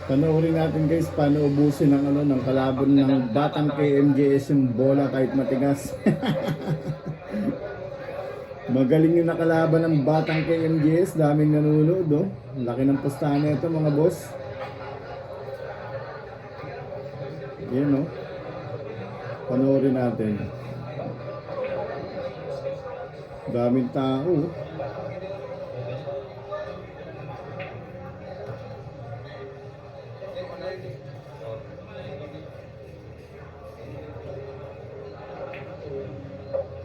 Panoorin natin guys paano ubusin ng kalaban ng batang KMJS yung bola kahit matigas. Magaling yung nakalaban ng batang KMJS, daming nanonood oh. Laki ng pustahan nito mga boss. Yan oh. Panoorin natin. Daming tao.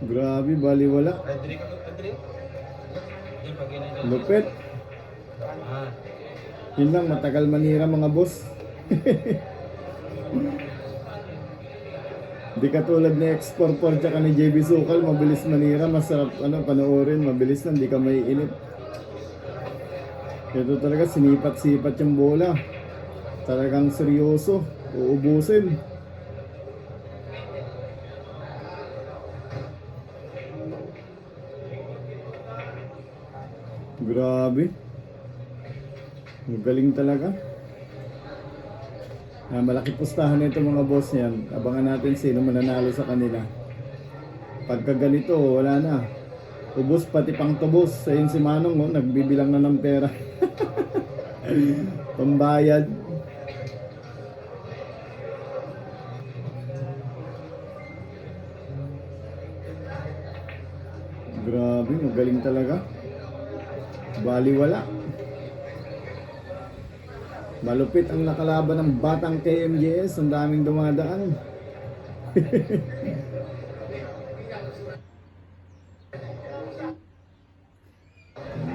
Grabe, baliwala. Lupit. Yun lang, matagal manira mga boss. Di katulad ni X44 tsaka ni JB Sukal, mabilis manira, masarap panoorin, mabilis lang, di ka may init. Ito talaga, sinipat-sipat yung bola. Talagang seryoso, uubusin. Grabe. Magaling talaga. Malaki pustahan nito mga boss yan. Abangan natin sino mananalo sa kanila. Pagka ganito, wala na. Ubus pati pang tubos. Ayun si Manong, oh, nagbibilang na ng pera. Pambayad. Grabe, magaling talaga. Baliwala. Malupit ang nakalaban ng batang KMJS. Ang daming dumadaan.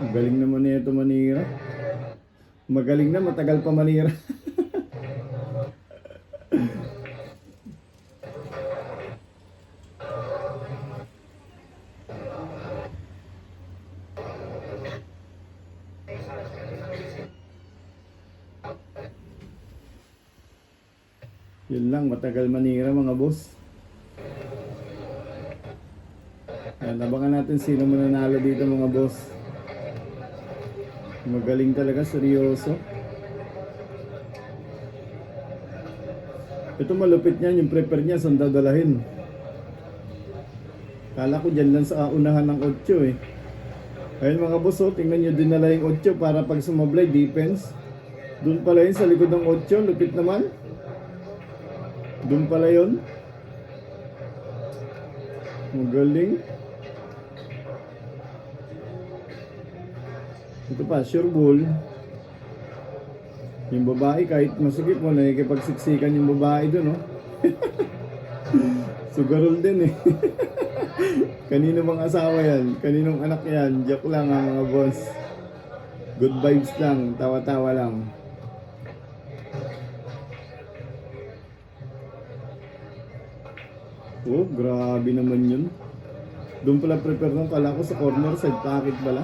Magaling naman nito manira. Magaling na, matagal pa manira. Yun lang, matagal manira mga boss. Yan, abangan natin sino mananalo dito mga boss. Magaling talaga, seryoso. Ito malupit niyan, yung prepare niya, saan dadalahin. Kala ko dyan lang sa unahan ng 8 eh. Ayun mga boss, oh, tingnan nyo dinala yung 8 para pag sumablay, defense. Doon pala yun sa likod ng 8, lupit naman. Doon pala yun. Magaling. Ito pa, sure ball. Yung babae kahit masigip mo, nakikipagsiksikan yung babae doon, oh. Sugarol din eh. Kanino bang asawa yan? Kaninong anak yan? Joke lang ha mga boss. Good vibes lang, tawa-tawa lang. Oh, grabe naman yun. Doon pala prepare nung kala ko sa corner side pocket pala.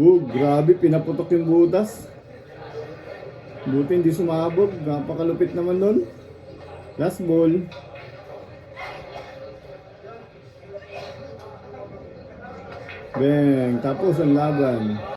Grabe, pinaputok yung butas. Buti hindi sumabog. Napakalupit naman nun. Last ball. Bang, tapos ang laban.